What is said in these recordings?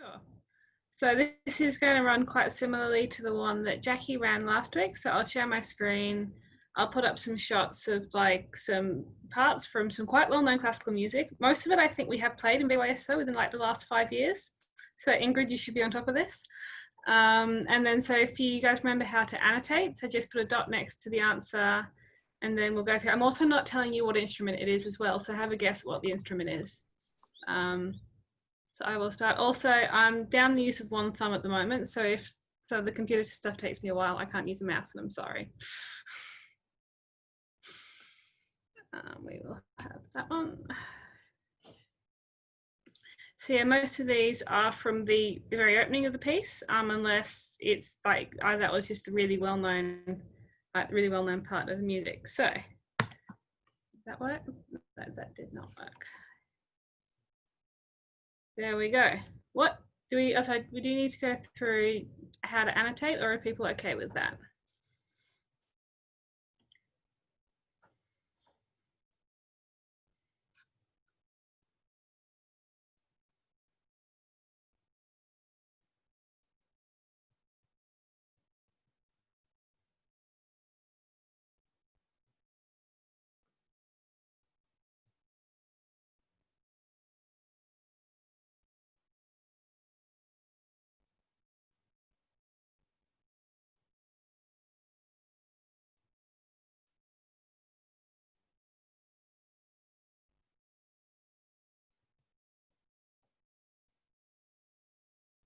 Sure. So this is going to run quite similarly to the one that Jackie ran last week. So I'll share my screen. I'll put up some shots of like some parts from some quite well-known classical music. Most of it I think we have played in VYSO within like the last 5 years. So Ingrid, you should be on top of this. And then so if you guys remember how to annotate, so just put a dot next to the answer and then we'll go through. I'm also not telling you what instrument it is as well. So have a guess what the instrument is. So I will start. Also, I'm down the use of one thumb at the moment. So the computer stuff takes me a while, I can't use a mouse and I'm sorry. We will have that one. So yeah, most of these are from the very opening of the piece, unless it's like that was just a really well-known part of the music. So did that work? That did not work. There we go. What do we? Oh, sorry, we do need to go through how to annotate, or are people okay with that?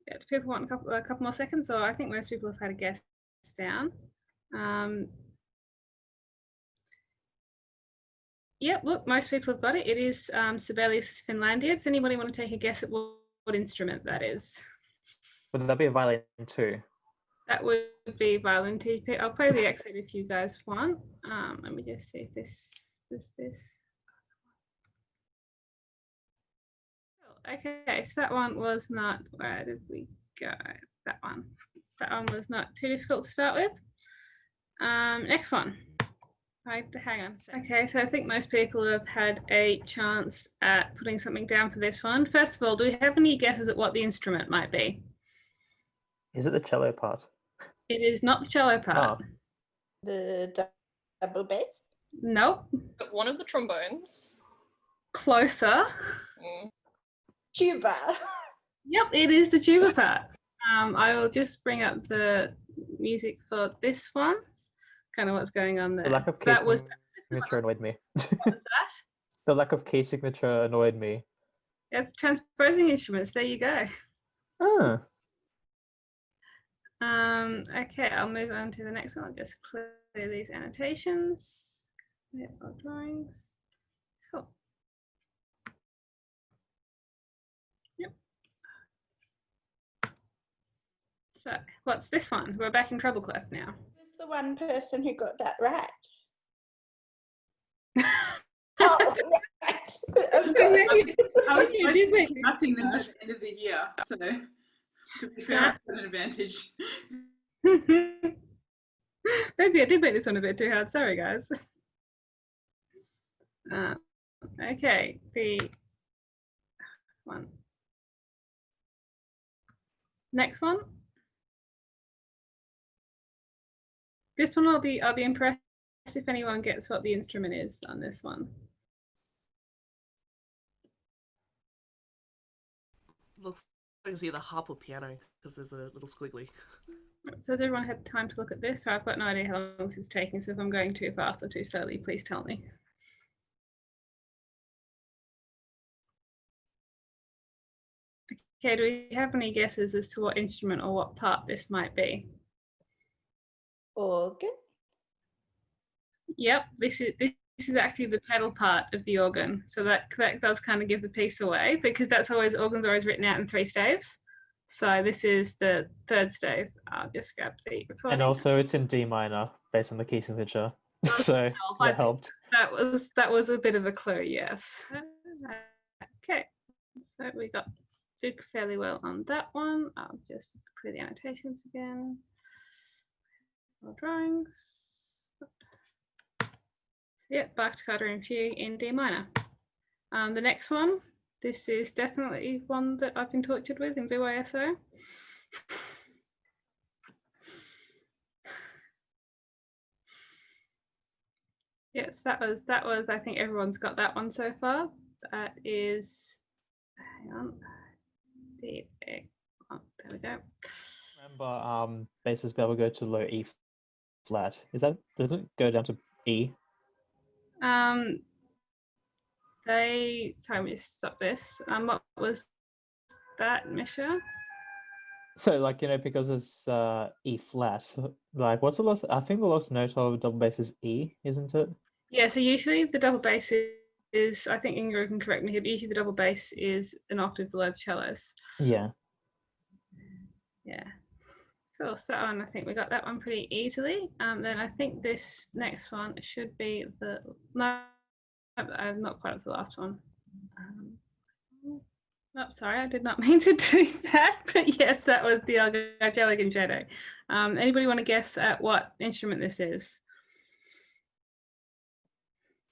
Yeah, do people want a couple more seconds, or I think most people have had a guess down. Yep, look, most people have got it. It is Sibelius' Finlandia. Does anybody want to take a guess at what instrument that is? Would that be a violin too? That would be violin too. I'll play the excerpt if you guys want. Let me just see if this. Okay, so that one was not, where did we go? That one was not too difficult to start with. Next one. Hang on a second. Okay, so I think most people have had a chance at putting something down for this one. First of all, do we have any guesses at what the instrument might be? Is it the cello part? It is not the cello part. Oh. The double bass? Nope. One of the trombones. Closer. Tuba. Yep, it is the tuba part. I will just bring up the music for this one. Kind of what's going on there. The lack of key signature annoyed me. What was that? The lack of key signature annoyed me. It's transposing instruments. There you go. Oh. Okay, I'll move on to the next one. I'll just clear these annotations. Or drawings. Cool. Yep. So, what's this one? We're back in treble clef now. Who's the one person who got that right? Oh, right. Of course. I was conducting this at the end of the year, so to be fair, I have an advantage. Maybe I did make this one a bit too hard. Sorry, guys. Okay, the one. Next one. This one I'll be impressed if anyone gets what the instrument is on this one. Looks like it's either harp or piano because there's a little squiggly. So has everyone had time to look at this? So I've got no idea how long this is taking. So if I'm going too fast or too slowly, please tell me. Okay, do we have any guesses as to what instrument or what part this might be? Organ? Yep, this is actually the pedal part of the organ. So that does kind of give the piece away because organs are always written out in 3 staves. So this is the 3rd stave. I'll just grab the recording. And also it's in D minor based on the key signature. So that helped. That was a bit of a clue, yes. Okay, so we did fairly well on that one. I'll just clear the annotations again. More drawings. So yeah, Bach, Toccata and Fugue in D minor. The next one, this is definitely one that I've been tortured with in VYSO. Yes, that was, I think everyone's got that one so far. That is, hang on. Oh, there we go. Remember, basses be able to go to low E flat. Does it go down to E? Sorry, let me just stop this. What was that, Misha? So, like, because it's E flat, like, what's the lowest? I think the lowest note of double bass is E, isn't it? Yeah, so usually the double bass is, I think Ingrid can correct me here, but usually the double bass is an octave below the cellos. Yeah. Yeah. Cool. So that one, I think we got that one pretty easily. Then I think this next one should be no, I'm not quite at the last one. Oh, sorry, I did not mean to do that, but yes, that was the Angelic and Shadow. Anybody want to guess at what instrument this is?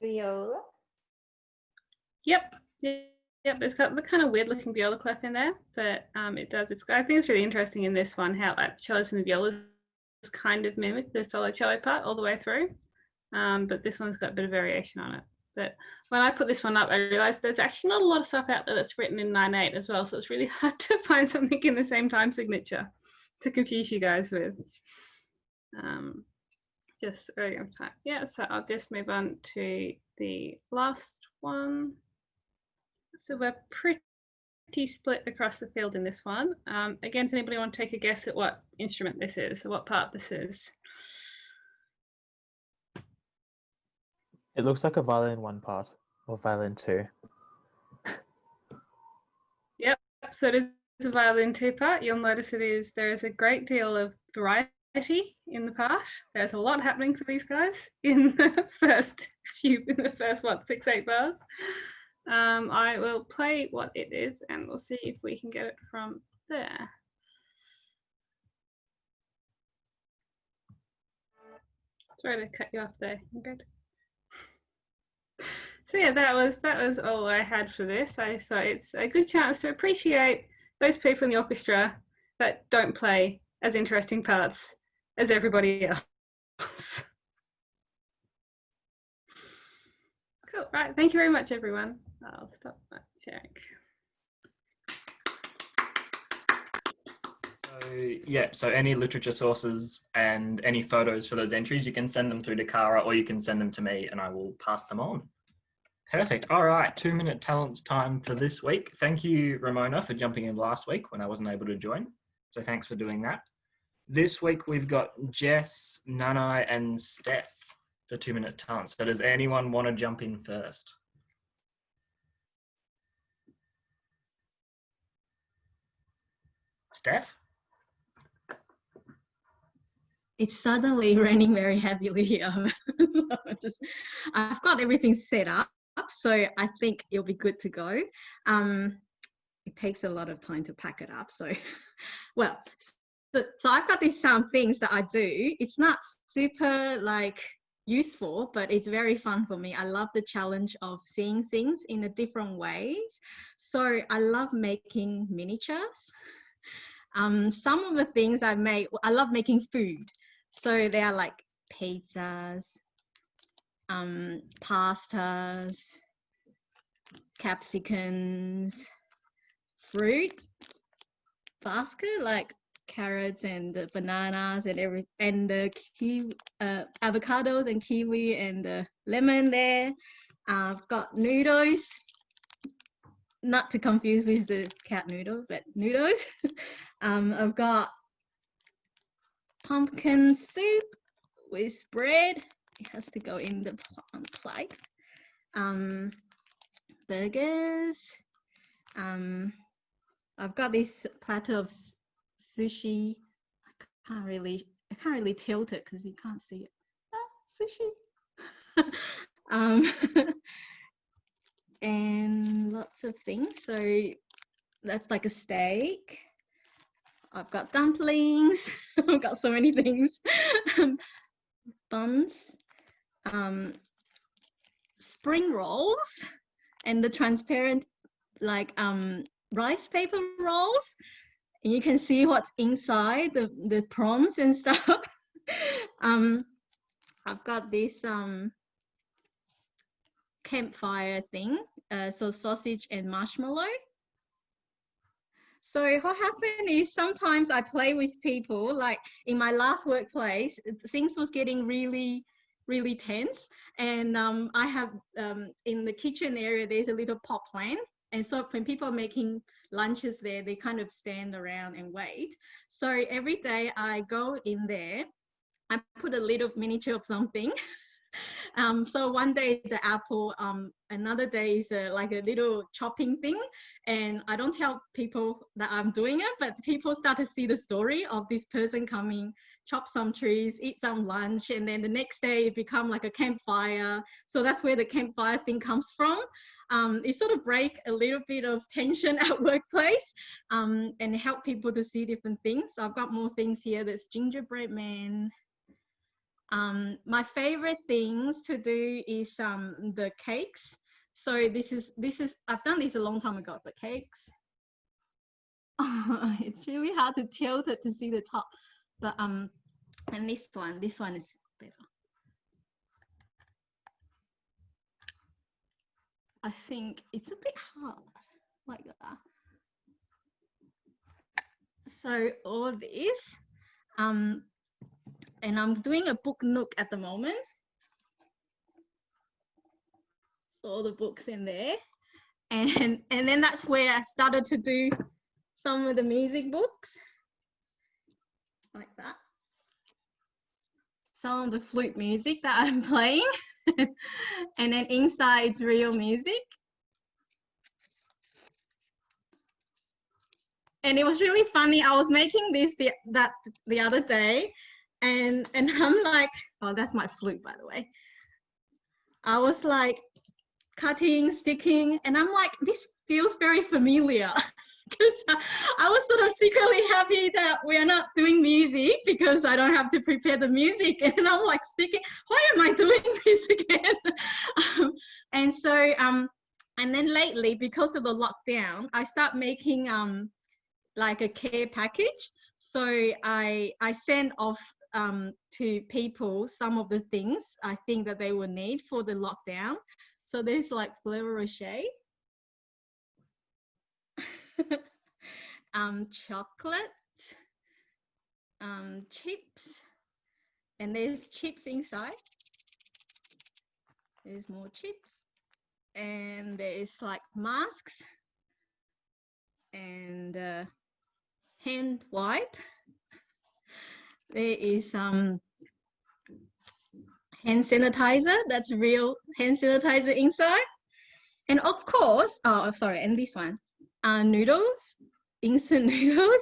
Viola. Yep. Yep, it's got the kind of weird looking viola clef in there, but it does. I think it's really interesting in this one how like cellos and the violas kind of mimic the solo cello part all the way through, but this one's got a bit of variation on it. But when I put this one up, I realized there's actually not a lot of stuff out there that's written in 9/8 as well, so it's really hard to find something in the same time signature to confuse you guys with. Just early of time. Yeah, so I'll just move on to the last one. So we're pretty split across the field in this one. Again, does anybody want to take a guess at what instrument this is or what part this is? It looks like a violin 1 part or violin 2. Yep, so it is a violin 2 part. You'll notice there is a great deal of variety in the part. There's a lot happening for these guys in the first 6-8 bars. I will play what it is and we'll see if we can get it from there. Sorry to cut you off there, Ingrid. So yeah, that was all I had for this. I thought it's a good chance to appreciate those people in the orchestra that don't play as interesting parts as everybody else. Cool, right, thank you very much, everyone. I'll stop that sharing. So any literature sources and any photos for those entries, you can send them through to Cara or you can send them to me and I will pass them on. Perfect. All right, 2-minute talents time for this week. Thank you, Ramona, for jumping in last week when I wasn't able to join. So thanks for doing that. This week we've got Jess, Nanai, and Steph for 2-minute talents. So does anyone want to jump in first? Steph? It's suddenly raining very heavily here. I've got everything set up, so I think it'll be good to go. It takes a lot of time to pack it up. So, well, so I've got these things that I do. It's not super like useful, but it's very fun for me. I love the challenge of seeing things in a different ways. So I love making miniatures. Some of the things I make, I love making food. So they are like pizzas, pastas, capsicums, fruit basket like carrots and the bananas and the avocados and kiwi and the lemon there. I've got noodles, not to confuse with the cat noodle, but noodles. I've got pumpkin soup with bread. It has to go in the plate. Burgers. I've got this platter of sushi. I can't really tilt it because you can't see it. Sushi. And lots of things. So that's like a steak. I've got dumplings. I've got so many things. Buns, spring rolls, and the transparent like rice paper rolls, and you can see what's inside the prawns and stuff. I've got this campfire thing, so sausage and marshmallow. So what happened is sometimes I play with people, like in my last workplace, things was getting really, really tense. And I have, in the kitchen area, there's a little pot plant. And so when people are making lunches there, they kind of stand around and wait. So every day I go in there, I put a little miniature of something. So one day the apple, another day is like a little chopping thing, and I don't tell people that I'm doing it, but people start to see the story of this person coming, chop some trees, eat some lunch, and then the next day it become like a campfire. So that's where the campfire thing comes from. It sort of break a little bit of tension at workplace, and help people to see different things. So I've got more things here. There's gingerbread man. My favorite things to do is the cakes. So this is I've done this a long time ago, but cakes. It's really hard to tilt it to see the top, but and this one is better. I think it's a bit hard, like that. So all this, and I'm doing a book nook at the moment. So all the books in there. And then that's where I started to do some of the music books, like that. Some of the flute music that I'm playing. And then inside it's real music. And it was really funny. I was making this the other day, and I'm like, oh, that's my flute, by the way. I was like cutting, sticking, and I'm like, this feels very familiar. Because I was sort of secretly happy that we're not doing music because I don't have to prepare the music. And I'm like sticking, why am I doing this again? And so, and then lately, because of the lockdown, I start making like a care package. So I send off to people some of the things I think that they will need for the lockdown. So there's like Ferrero Rocher, chocolate, chips, and there's chips inside. There's more chips, and there's like masks and hand wipe. There is hand sanitizer. That's real hand sanitizer inside. And of course, oh, sorry, and this one, noodles, instant noodles,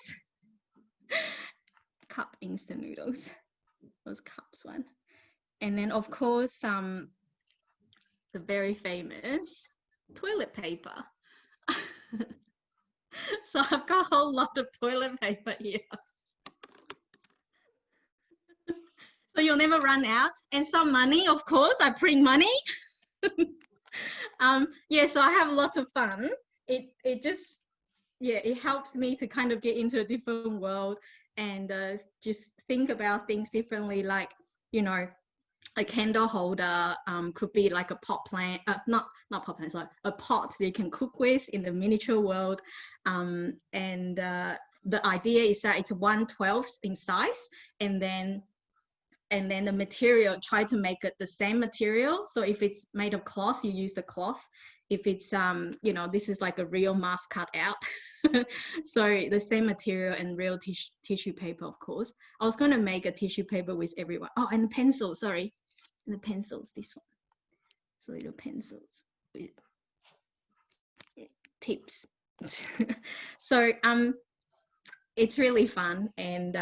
cup instant noodles, those cups one. And then of course, the very famous toilet paper. So I've got a whole lot of toilet paper here. So you'll never run out. And some money, of course, I print money. Yeah, so I have lots of fun. It just, yeah, it helps me to kind of get into a different world and just think about things differently. Like, you know, a candle holder could be like a pot plant, not pot plant, sorry, a pot that you can cook with in the miniature world. And the idea is that it's 1/12 in size, and then the material, try to make it the same material. So if it's made of cloth, you use the cloth. If it's, you know, this is like a real mask cut out. So the same material and real tissue paper, of course. I was going to make a tissue paper with everyone. Oh, and pencil, sorry. And the pencils, this one. So little pencils with tips. So it's really fun. And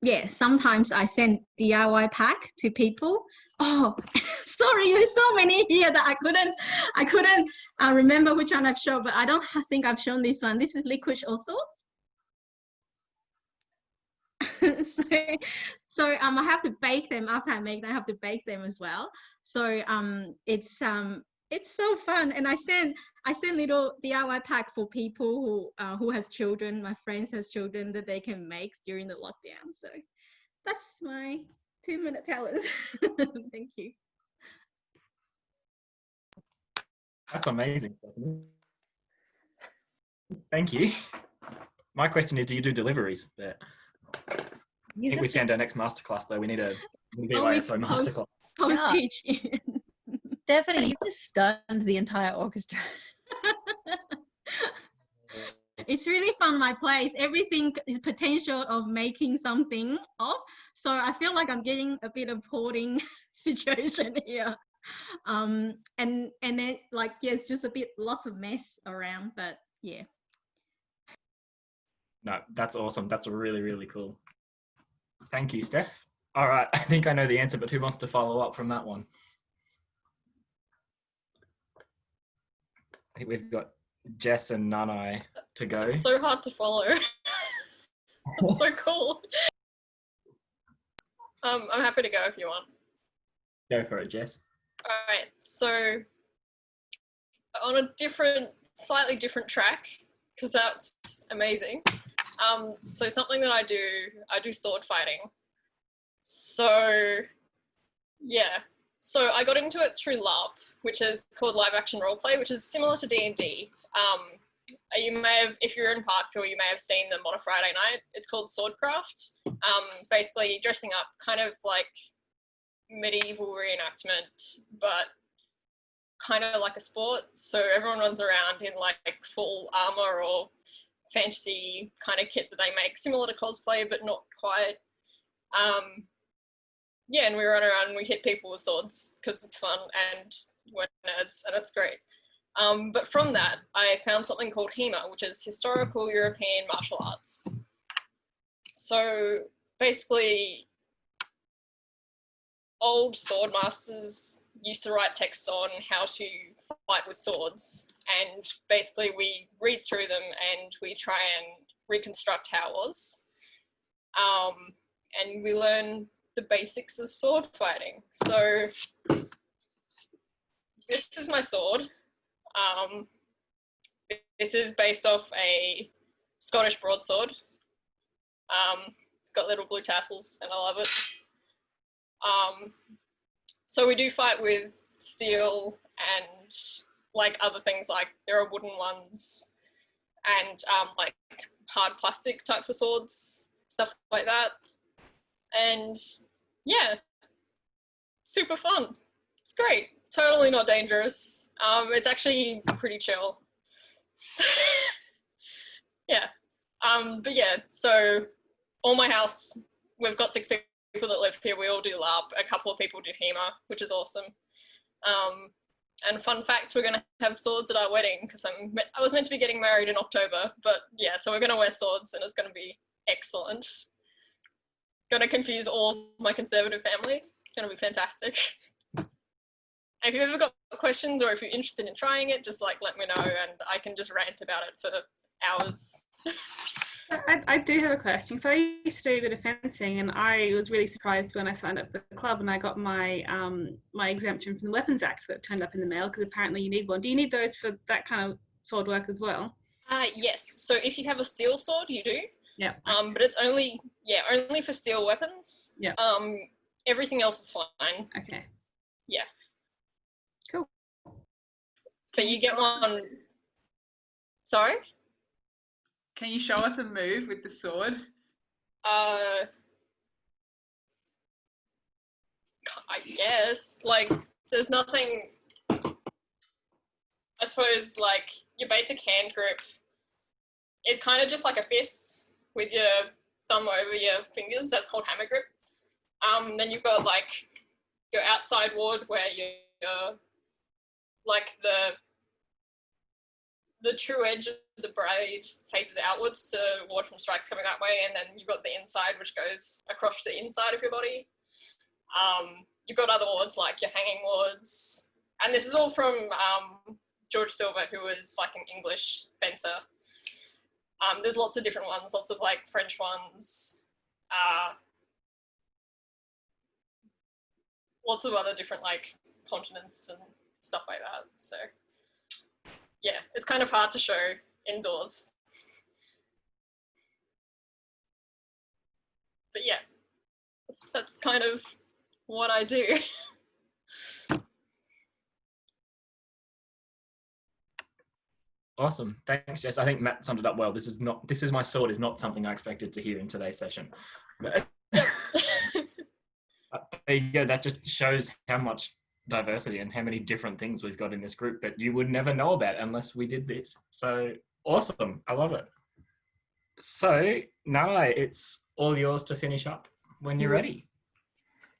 yeah, sometimes I send DIY pack to people. Oh, sorry, there's so many here that I couldn't remember which one I've shown, but I don't think I've shown this one. This is licorice also. So I have to bake them after I make them. I have to bake them as well. So it's it's so fun, and I send little DIY pack for people who has children. My friends has children that they can make during the lockdown. So that's my 2-minute talent. Thank you. That's amazing, Stephanie. Thank you. My question is, do you do deliveries? But I think we found our next masterclass, though. We need a VYSO masterclass. Post Yeah. teach. Stephanie, you just stunned the entire orchestra. It's really fun, my place. Everything is potential of making something of. So I feel like I'm getting a bit of hoarding situation here. And then like, yeah, it's just a bit, lots of mess around, but yeah. No, that's awesome. That's really, really cool. Thank you, Steph. All right, I think I know the answer, but who wants to follow up from that one? I think we've got Jess and Nanai to go. It's so hard to follow. It's so cool. I'm happy to go if you want. Go for it, Jess. All right, so on a slightly different track, because that's amazing. So something that I do sword fighting. So yeah, so I got into it through LARP, which is called live action roleplay, which is similar to D&D. You may have, if you're in Parkville, you may have seen them on a Friday night. It's called Swordcraft. Basically dressing up kind of like medieval reenactment, but kind of like a sport. So everyone runs around in like full armor or fantasy kind of kit that they make, similar to cosplay, but not quite. Yeah, and we run around and we hit people with swords because it's fun and we're nerds and it's great. But from that, I found something called HEMA, which is Historical European Martial Arts. So basically, old sword masters used to write texts on how to fight with swords, and basically we read through them and we try and reconstruct how it was. And we learn the basics of sword fighting. So this is my sword. This is based off a Scottish broadsword. It's got little blue tassels and I love it. So we do fight with steel and like other things, like there are wooden ones and like hard plastic types of swords, stuff like that. And yeah, super fun. It's great. Totally not dangerous. It's actually pretty chill. Yeah. But yeah, so all my house, we've got 6 people that live here. We all do LARP. A couple of people do HEMA, which is awesome. And fun fact, we're going to have swords at our wedding because I was meant to be getting married in October, but yeah, so we're going to wear swords and it's going to be excellent. Going to confuse all my conservative family. It's going to be fantastic. If you've ever got questions or if you're interested in trying it, just like let me know and I can just rant about it for hours. I do have a question. So I used to do a bit of fencing, and I was really surprised when I signed up for the club and I got my my exemption from the Weapons Act that turned up in the mail, because apparently you need one. Do you need those for that kind of sword work as well? Yes. So if you have a steel sword, you do. Yeah. But it's only for steel weapons. Yeah. Everything else is fine. Okay. Yeah. Cool. But you get one. Sorry? Can you show us a move with the sword? I guess. Like, there's nothing. I suppose, like, your basic hand grip is kind of just like a fist with your thumb over your fingers. That's called hammer grip. Then you've got, like, your outside ward where you're like the true edge of the blade faces outwards to ward from strikes coming that way, and then you've got the inside which goes across the inside of your body. You've got other wards like your hanging wards, and this is all from George Silver, who was like an English fencer. There's lots of different ones, lots of like French ones, lots of other different like continents and stuff like that. So yeah, it's kind of hard to show indoors. But yeah, that's kind of what I do. Awesome. Thanks, Jess. I think Matt summed it up well. This is my sword is not something I expected to hear in today's session. But Yep. there you go. That just shows how much diversity and how many different things we've got in this group that you would never know about unless we did this. So awesome. I love it. So now it's all yours to finish up when you're ready.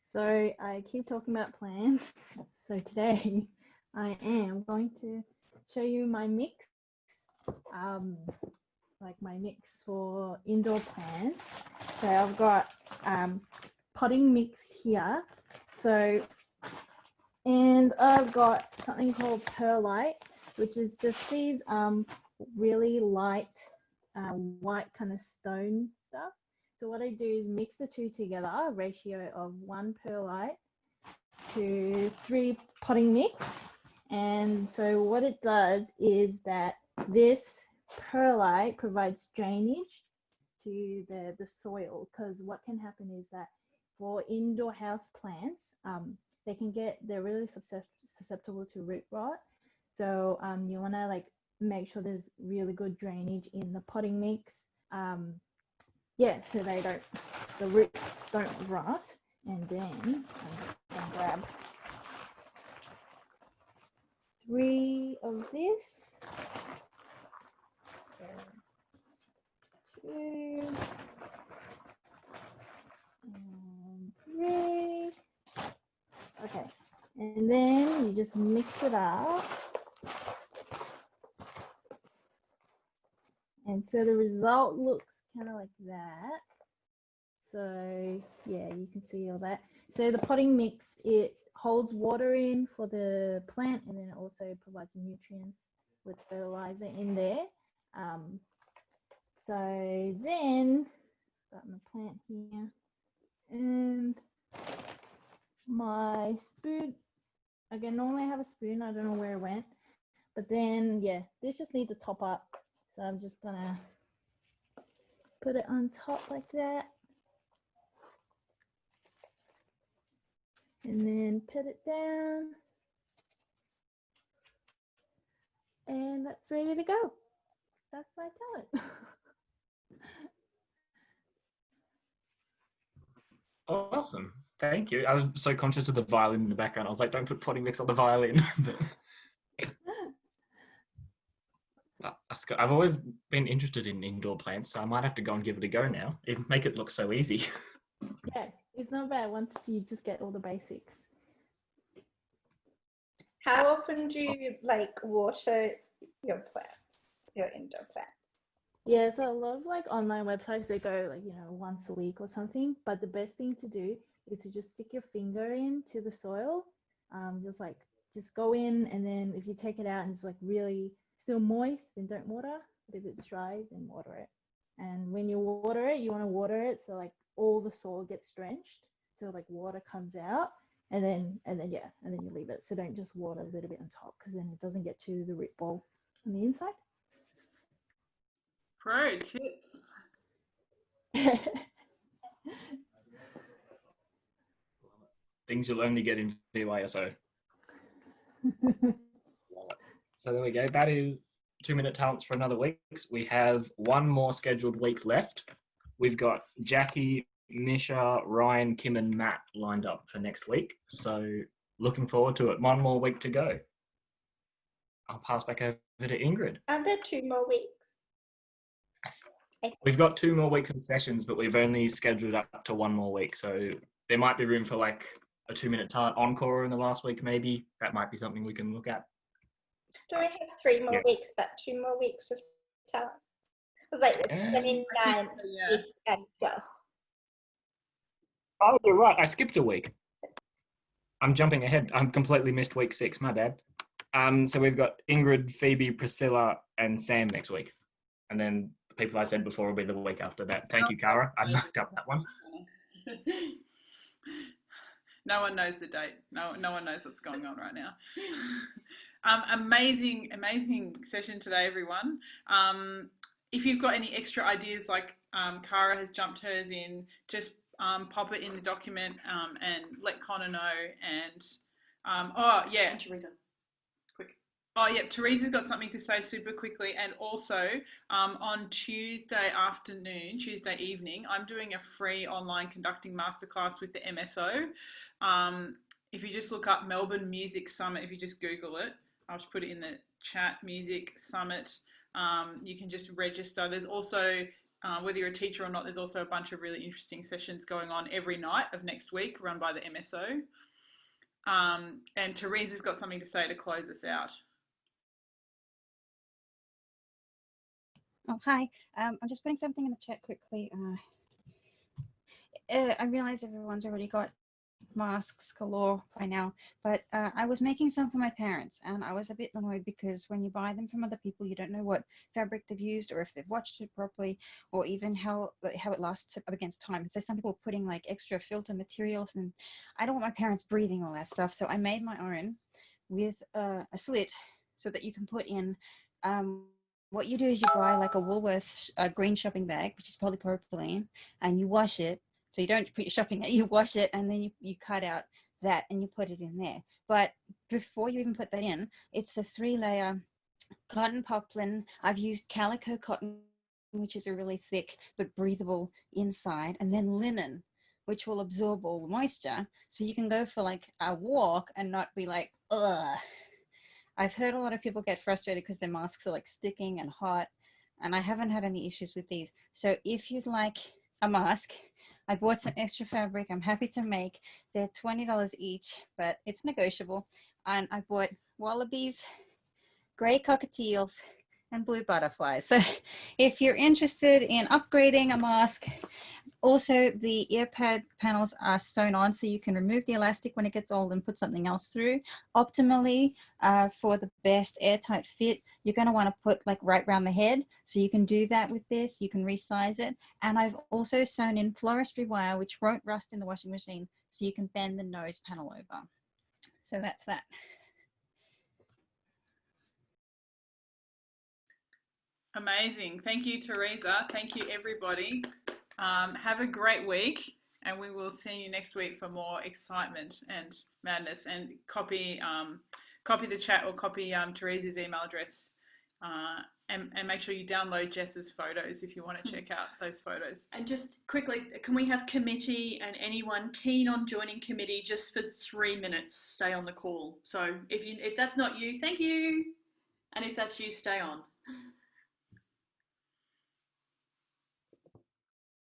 So I keep talking about plans. So today I am going to show you my mix, like my mix for indoor plants. So I've got potting mix here. So, and I've got something called perlite, which is just these really light white kind of stone stuff. So what I do is mix the two together, a ratio of 1 perlite to 3 potting mix. And so what it does is that this perlite provides drainage to the soil, because what can happen is that for indoor house plants, they're really susceptible to root rot. So you want to like make sure there's really good drainage in the potting mix. Yeah, so the roots don't rot. And then I'm just gonna grab 3 of this. 2 and 3. Okay, and then you just mix it up. And so the result looks kind of like that. So yeah, you can see all that. So the potting mix, it holds water in for the plant, and then it also provides nutrients with fertilizer in there. So then got my plant here and my spoon. Again, normally I have a spoon, I don't know where it went, but then yeah, this just needs to top up. So I'm just gonna put it on top like that. And then put it down. And that's ready to go. That's my talent. Awesome. Thank you. I was so conscious of the violin in the background. I was like, don't put potting mix on the violin. But that's good. I've always been interested in indoor plants, so I might have to go and give it a go now. It'd make it look so easy. Yeah, it's not bad once you just get all the basics. How often do you like water your plants, your indoor plants? Yeah, so a lot of like online websites, they go like, once a week or something. But the best thing to do is to just stick your finger into the soil. Just go in, and then if you take it out and it's like really still moist, then don't water. But if it's dry, then water it. And when you water it, you want to water it so like all the soil gets drenched, so like water comes out, and then you leave it. So don't just water a little bit on top, because then it doesn't get to the root ball on the inside. Pro tips. Things you'll only get in VYSO. So there we go. That is 2-minute talents for another week. We have one more scheduled week left. We've got Jackie, Misha, Ryan, Kim, and Matt lined up for next week. So looking forward to it. One more week to go. I'll pass back over to Ingrid. Are there 2 more weeks? We've got 2 more weeks of sessions, but we've only scheduled up to 1 more week. So there might be room for like a 2-minute talent encore in the last week, maybe. That might be something we can look at. Do we have 3 more weeks, but 2 more weeks of talent? It was like the 29th and 12th. Oh, you're right. I skipped a week. I'm jumping ahead. I completely missed week 6. My bad. So we've got Ingrid, Phoebe, Priscilla, and Sam next week. And then the people I said before will be the week after that. Thank you, Cara. I knocked up that one. No one knows the date. No one knows what's going on right now. Amazing session today, everyone. If you've got any extra ideas, like Cara has jumped hers in, just pop it in the document and let Connor know. And And Teresa. Oh, yeah, Teresa's got something to say super quickly. And also, on Tuesday afternoon, Tuesday evening, I'm doing a free online conducting masterclass with the MSO. If you just look up Melbourne Music Summit, if you just Google it, I'll just put it in the chat, Music Summit. You can just register. There's also, whether you're a teacher or not, there's also a bunch of really interesting sessions going on every night of next week run by the MSO. And Teresa's got something to say to close us out. Oh, hi. I'm just putting something in the chat quickly. I realize everyone's already got masks galore by now, but I was making some for my parents, and I was a bit annoyed because when you buy them from other people, you don't know what fabric they've used or if they've washed it properly, or even how it lasts up against time. So some people are putting like extra filter materials, and I don't want my parents breathing all that stuff. So I made my own with a slit so that you can put in what you do is you buy like a Woolworths green shopping bag, which is polypropylene, and you wash it. So you don't put your shopping in, you wash it, and then you cut out that and you put it in there. But before you even put that in, it's a 3-layer cotton poplin. I've used calico cotton, which is a really thick but breathable inside, and then linen, which will absorb all the moisture. So you can go for like a walk and not be like, ugh. I've heard a lot of people get frustrated because their masks are like sticking and hot, and I haven't had any issues with these. So if you'd like a mask, I bought some extra fabric. I'm happy to make. They're $20 each, but it's negotiable. And I bought wallabies, gray cockatiels, and blue butterflies. So if you're interested in upgrading a mask, also the ear pad panels are sewn on, so you can remove the elastic when it gets old and put something else through. Optimally, for the best airtight fit, you're going to want to put like right around the head. So you can do that with this. You can resize it. And I've also sewn in floristry wire, which won't rust in the washing machine, so you can bend the nose panel over. So that's that. Amazing. Thank you, Teresa. Thank you, everybody. Have a great week, and we will see you next week for more excitement and madness. And copy the chat or copy Teresa's email address, and make sure you download Jess's photos if you want to check out those photos. And just quickly, can we have committee and anyone keen on joining committee just for 3 minutes? Stay on the call. So if that's not you, thank you. And if that's you, stay on.